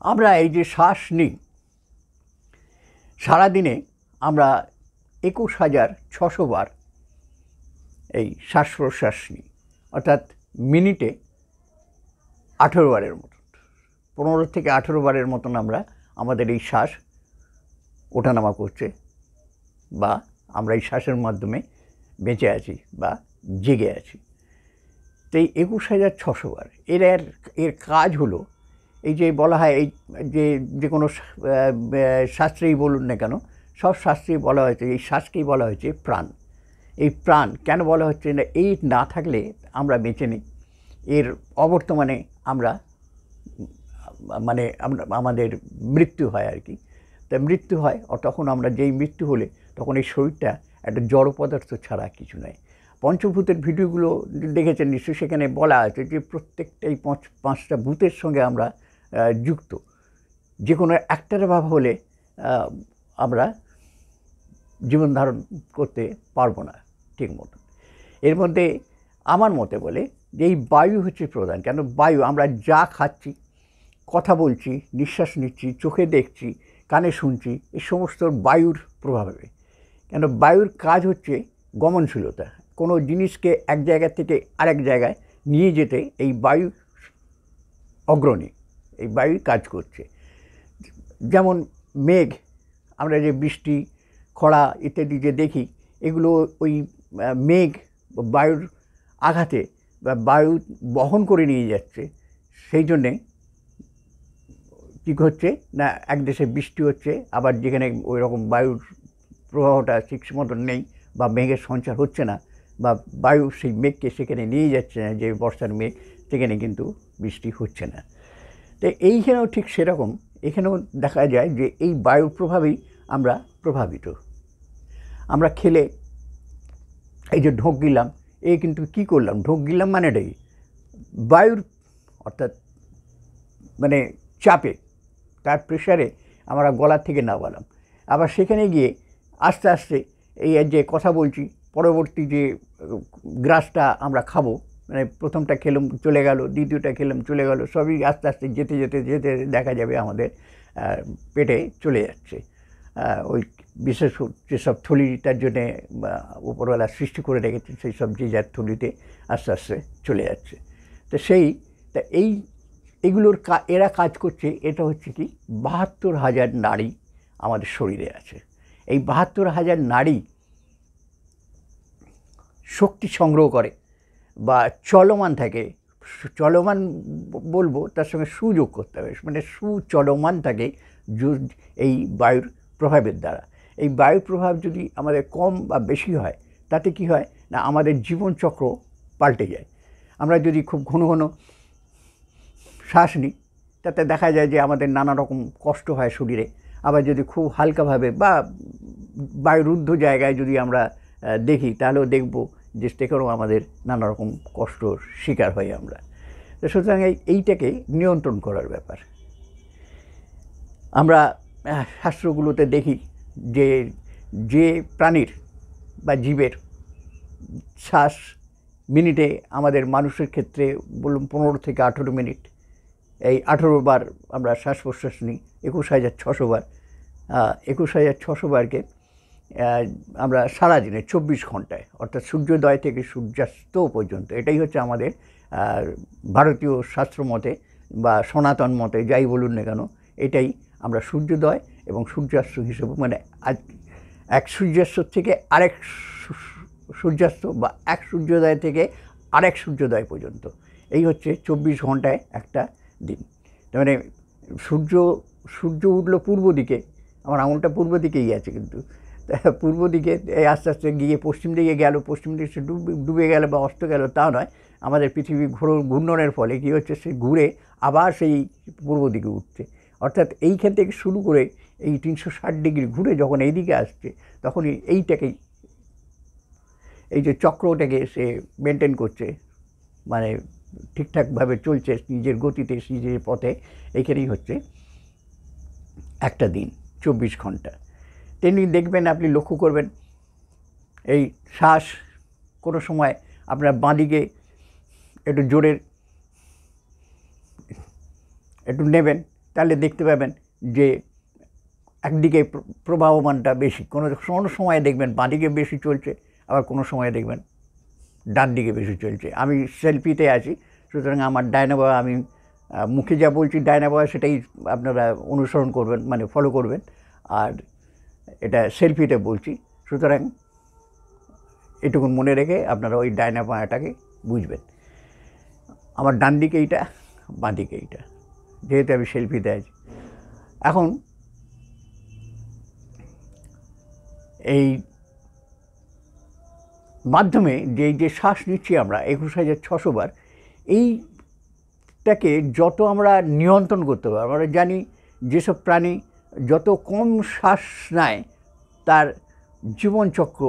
আমরা এই যে শ্বাস নিই, সারাদিনে আমরা 21,600 বার এই শ্বাস প্রশ্বাস নিই, অর্থাৎ মিনিটে 18 বারের মতন, 15 থেকে 18 বারের মতন আমরা আমাদের এই শ্বাস ওঠানামা করছে, বা আমরা এই শ্বাসের মাধ্যমে বেঁচে আছি বা জেগে আছি। তো এই 21,600 বার এর কাজ হলো, এই যে বলা হয়, এই যে কোনো শাস্ত্রেই বলুন না কেন, সব শাস্ত্রেই বলা হয়েছে এই শ্বাসকেই বলা হয়েছে প্রাণ। এই প্রাণ কেন বলা হচ্ছে না, এই না থাকলে আমরা বেঁচে নেই, এর অবর্তমানে আমরা আমাদের মৃত্যু হয় আর কি। তা মৃত্যু হয়, তখন আমরা যেই মৃত্যু হলে তখন এই শরীরটা একটা জড় পদার্থ ছাড়া কিছু নয়। পঞ্চভূতের ভিডিওগুলো দেখেছেন নিশ্চয়ই, সেখানে বলা আছে যে প্রত্যেকটা এই 5টা ভূতের সঙ্গে আমরা যুক্ত। যে কোনো একটার অভাব হলে আমরা জীবন ধারণ করতে পারবো না ঠিক মতো। এর মধ্যে আমার মতে বলে যে এই বায়ু হচ্ছে প্রধান। কেন বায়ু, আমরা যা খাচ্ছি, কথা বলছি, নিঃশ্বাস নিচ্ছি, চোখে দেখছি, কানে শুনছি, এই সমস্ত বায়ুর প্রভাবে। কেন বায়ুর কাজ হচ্ছে গমনশীলতা, কোনো জিনিসকে এক জায়গা থেকে আরেক জায়গায় নিয়ে যেতে এই বায়ু অগ্রণী, এই বায়ু কাজ করছে। যেমন মেঘ, আমরা যে বৃষ্টি, খরা ইত্যাদি যে দেখি, এগুলো ওই মেঘ বায়ুর আঘাতে বা বায়ু বহন করে নিয়ে যাচ্ছে। সেই জন্যে কী হচ্ছে না, এক দেশে বৃষ্টি হচ্ছে, আবার যেখানে ওই রকম বায়ুর প্রবাহটা ঠিক মতন নেই বা মেঘের সঞ্চার হচ্ছে না, বা বায়ু সেই মেঘকে সেখানে নিয়ে যাচ্ছে না, যে বর্ষার মেঘ, সেখানে কিন্তু বৃষ্টি হচ্ছে না। তো এইখানেও ঠিক সেরকম, এখানেও দেখা যায় যে এই বায়ুর প্রভাবেই আমরা প্রভাবিত। আমরা খেলে এই যে ঢোক গিলাম, এই কিন্তু কী করলাম, ঢোক গিলাম মানে এটাই বায়ুর, অর্থাৎ মানে চাপে, তার প্রেশারে আমরা গলার থেকে নামালাম। আবার সেখানে গিয়ে আস্তে আস্তে এই যে কথা বলছি, পরবর্তী যে গ্রাসটা আমরা খাবো, মানে প্রথমটা খেলাম চলে গেল, দ্বিতীয়টা খেলাম চলে গেল, সবই আস্তে আস্তে যেতে যেতে যেতে দেখা যাবে আমাদের পেটে চলে যাচ্ছে। ওই বিশেষ যেসব থলি তার জন্যে উপরওয়ালা সৃষ্টি করে রেখেছে, সেই সব যে যার থলিতে আস্তে আস্তে চলে যাচ্ছে। তো এইগুলোর এরা কাজ করছে। এটা হচ্ছে কি, 72,000 নাড়ি আমাদের শরীরে আছে। এই 72,000 নাড়ি শক্তি সংগ্রহ করে বা চলমান থাকে। চলমান বলবো, তার সঙ্গে সুযোগ করতে হবে, মানে সুচলমান থাকে এই বায়ুর প্রভাবের দ্বারা। এই বায়ুর প্রভাব যদি আমাদের কম বা বেশি হয়, তাতে কি হয় না, আমাদের জীবনচক্র পাল্টে যায়। আমরা যদি খুব ঘন ঘন শ্বাস নিই, তাতে দেখা যায় যে আমাদের নানা রকম কষ্ট হয় শরীরে। আবার যদি খুব হালকাভাবে বা বায়ুরুদ্ধ জায়গায় যদি আমরা দেখি, তাহলেও দেখব যে সেখানেও আমাদের নানা রকম কষ্টর শিকার হই আমরা। তো সুতরাং এইটাকে নিয়ন্ত্রণ করার ব্যাপার। আমরা শাস্ত্রগুলোতে দেখি যে প্রাণীর বা জীবের শ্বাস মিনিটে, আমাদের মানুষের ক্ষেত্রে বলুন 15 থেকে 18 মিনিট, এই 18 বার আমরা শ্বাস প্রশ্বাস নিই, 21,600 বার। 21,600 বারকে আমরা সারাদিনে 24 ঘন্টায়, অর্থাৎ সূর্যোদয় থেকে সূর্যাস্ত পর্যন্ত, এটাই হচ্ছে আমাদের ভারতীয় শাস্ত্র মতে বা সনাতন মতে, যাই বলুন না কেন, এটাই আমরা সূর্যোদয় এবং সূর্যাস্ত হিসেবে, মানে এক সূর্যাস্ত থেকে আরেক সূর্যাস্ত বা এক সূর্যোদয় থেকে আরেক সূর্যোদয় পর্যন্ত, এই হচ্ছে 24 ঘন্টায় একটা দিন। তার মানে সূর্য উঠলো পূর্ব দিকে, আমার আঙুলটা পূর্ব দিকেই আছে, কিন্তু পূর্ব দিকে আস্তে আস্তে গিয়ে পশ্চিম দিকে গেল, পশ্চিম দিকে সে ডুবে গেল বা অস্ত গেল, তা নয়। আমাদের পৃথিবী ঘূর্ণনের ফলে কী হচ্ছে, সে ঘুরে আবার সেই পূর্ব দিকে উঠছে। অর্থাৎ এইখান থেকে শুরু করে এই 360 ডিগ্রি ঘুরে যখন এইদিকে আসছে, তখনই এইটাকেই, এই যে চক্রটাকে সে মেনটেন করছে, মানে ঠিকঠাকভাবে চলছে নিজের গতিতে, নিজের পথে। এইখানেই হচ্ছে একটা দিন 24 ঘন্টা। তেমনি দেখবেন, আপনি লক্ষ্য করবেন, এই শ্বাস কোনো সময় আপনার বাঁদিকে একটু জোরে একটু নেবেন, তাহলে দেখতে পাবেন যে একদিকে প্রবাহমানটা বেশি, কোনো সময় দেখবেন বাঁদিকে বেশি চলছে, আবার কোনো সময় দেখবেন ডান দিকে বেশি চলছে। আমি সেলফিতে আছি, সুতরাং আমার ডায়নামো, আমি মুখে যা বলছি ডায়নামো সেটাই আপনারা অনুসরণ করবেন, মানে ফলো করবেন, আর এটা সেলফিতে বলছি। সুতরাং এটুকুন মনে রেখে আপনারা ওই ডায়নামাটাকে বুঝবেন। আমার ডান দিকে এইটা, বাঁ দিকে এইটা, যেহেতু আমি সেলফিতে আছি। এখন এই মাধ্যমে যে শ্বাস নিচ্ছি আমরা 21,600 বার, এইটাকে যত আমরা নিয়ন্ত্রণ করতে পারবো, আমরা জানি যেসব প্রাণী যত কম শ্বাস নেয় তার জীবনচক্র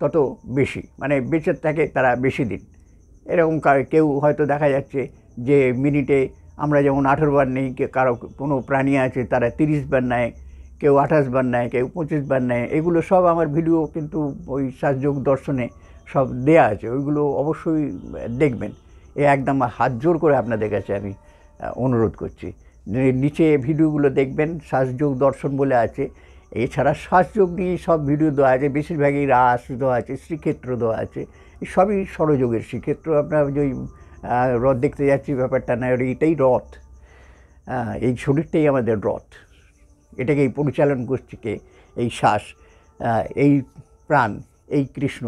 তত বেশি, মানে বেঁচে থাকে তারা বেশি দিন। এরকম কেউ হয়তো দেখা যাচ্ছে যে মিনিটে আমরা যেমন 18 বার নেই, কারো কোনো প্রাণী আছে তারা 30 বার নেয়, কেউ 28 বার নেয়, কেউ 25 বার নেয়। এগুলো সব আমার ভিডিও কিন্তু ওই শ্বাসযোগ দর্শনে সব দেয়া আছে, ওইগুলো অবশ্যই দেখবেন। একদম হাত জোর করে আপনাদের কাছে আমি অনুরোধ করছি, নিচে ভিডিওগুলো দেখবেন, শ্বাসযোগ দর্শন বলে আছে। এছাড়া শ্বাসযোগ নিয়ে সব ভিডিও দেওয়া আছে, বেশিরভাগই রাস দেওয়া আছে, শ্রীক্ষেত্র দেওয়া আছে, সবই ষড়যোগের। শ্রীক্ষেত্র আপনার যে রথ দেখতে যাচ্ছি ব্যাপারটা না, এইটাই রথ, এই শরীরটাই আমাদের রথ, এটাকেই পরিচালন করছে কে? এই শ্বাস, এই প্রাণ, এই কৃষ্ণ,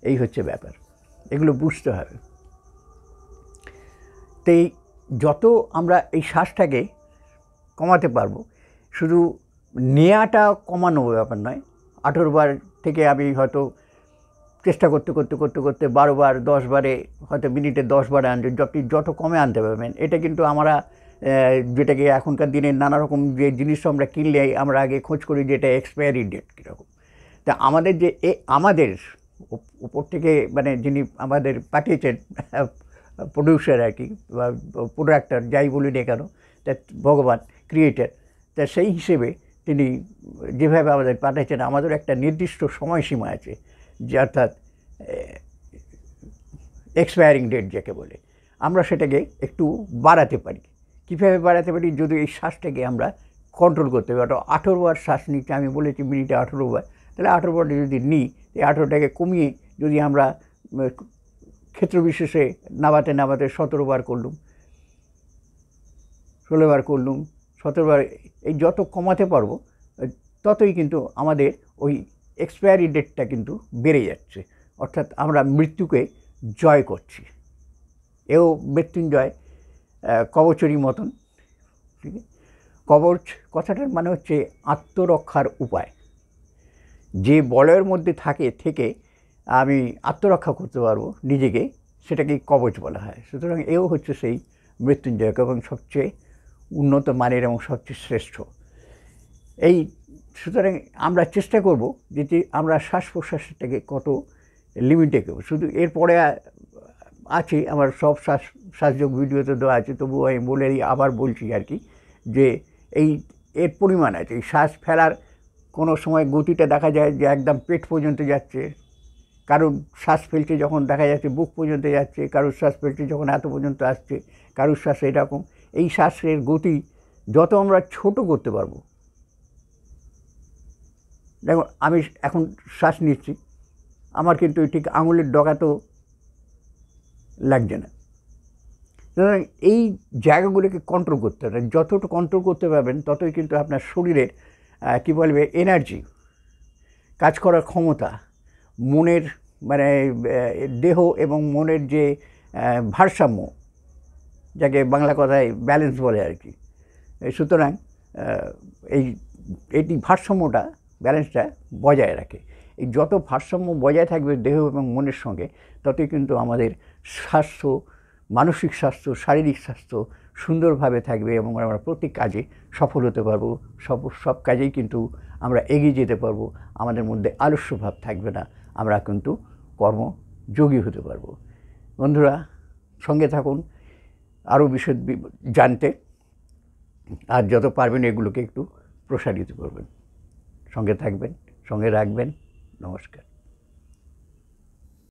এই হচ্ছে ব্যাপার। এগুলো বুঝতে হবে। তো যত আমরা এই শ্বাসটাকে কমাতে পারবো, শুধু নেওয়াটা কমানো ব্যাপার নয়। 18 বার থেকে আমি হয়তো চেষ্টা করতে করতে করতে করতে 12 বার 10 বারে, হয়তো মিনিটে 10 বারে আনতে, যত কমে আনতে পারবেন। এটা কিন্তু আমরা যেটাকে এখনকার দিনে নানা রকম যে জিনিস আমরা কিনলে আমরা আগে খোঁজ করি যে এটা এক্সপায়ারি ডেট কীরকম। তা আমাদের যে আমাদের উপর থেকে মানে যিনি আমাদের পাঠিয়েছেন প্রডিউসার আর কি, বা প্রোডাক্টার যাই বলি না কেন, তা ভগবান ক্রিয়েটার, তা সেই হিসেবে তিনি যেভাবে আমাদের পাঠিয়েছেন, আমাদের একটা নির্দিষ্ট সময়সীমা আছে, যে অর্থাৎ এক্সপায়ারিং ডেট যাকে বলে, আমরা সেটাকে একটু বাড়াতে পারি। কীভাবে বাড়াতে পারি? যদি এই শ্বাসটাকে আমরা কন্ট্রোল করতে পারি। 18 বার শ্বাস নিতে আমি বলেছি, মিনিটে 18 বার, তাহলে 18 বার যদি নিই, এই 18টাকে কমিয়ে যদি আমরা ক্ষেত্র বিশেষে নামাতে নামাতে 17 বার করলুম, 16 বার করলুম, 17 বার, এই যত কমাতে পারবো ততই কিন্তু আমাদের ওই এক্সপায়ারি ডেটটা কিন্তু বেড়ে যাচ্ছে, অর্থাৎ আমরা মৃত্যুকে জয় করছি। এও মৃত্যুঞ্জয় কবচেরই মতন, ঠিক আছে? কবচ কথাটার মানে হচ্ছে আত্মরক্ষার উপায়। যে বলয়ের মধ্যে থেকে আমি আত্মরক্ষা করতে পারবো নিজেকে, সেটাকেই কবচ বলা হয়। সুতরাং এও হচ্ছে সেই মৃত্যুঞ্জয়, এবং সবচেয়ে উন্নত মানের এবং সবচেয়ে শ্রেষ্ঠ। এই সুতরাং আমরা চেষ্টা করব যে আমরা শ্বাস প্রশ্বাসটাকে কত লিমিটে করব। শুধু এরপরে আছে আমার সব শ্বাসযোগ ভিডিওতে দেওয়া আছে, তবুও আমি আবার বলছি আর কি, যে এর পরিমাণ আছে। এই শ্বাস ফেলার কোনো সময় গতিটা দেখা যায় যে একদম পেট পর্যন্ত যাচ্ছে, কারোর শ্বাস ফেলছে যখন দেখা যাচ্ছে বুক পর্যন্ত যাচ্ছে, কারোর শ্বাস ফেলছে যখন এত পর্যন্ত আসছে, কারোর শ্বাস এরকম। এই শ্বাসের গতি যত আমরা ছোট করতে পারবো, দেখো আমি এখন শ্বাস নিচ্ছি, আমার কিন্তু ঠিক আঙুলের ডগাতেও লাগছে না। সুতরাং এই জায়গাগুলোকে কন্ট্রোল করতে হবে। যতটা কন্ট্রোল করতে পারবেন ততই কিন্তু আপনার শরীরের কী বলবে এনার্জি, কাজ করার ক্ষমতা, মনের মানে দেহ এবং মনের যে ভারসাম্য, যাকে বাংলা কথায় ব্যালেন্স বলে আর কি। সুতরাং এই ভারসাম্যটা, ব্যালেন্সটা বজায় রাখে। এই যত ভারসাম্য বজায় থাকবে দেহ এবং মনের সঙ্গে, ততই কিন্তু আমাদের স্বাস্থ্য, মানসিক স্বাস্থ্য, শারীরিক স্বাস্থ্য সুন্দরভাবে থাকবে, এবং আমরা প্রতি কাজে সফল হতে পারবো। সব কাজেই কিন্তু আমরা এগিয়ে যেতে পারবো। আমাদের মধ্যে আলস্যভাব থাকবে না, আমরা কিন্তু কর্মযোগী হতে পারবো। বন্ধুরা, সঙ্গে থাকুন আরও বিষয় জানতে, আর যত পারবেন এগুলোকে একটু প্রসারিত করবেন। সঙ্গে থাকবেন, সঙ্গে রাখবেন। নমস্কার।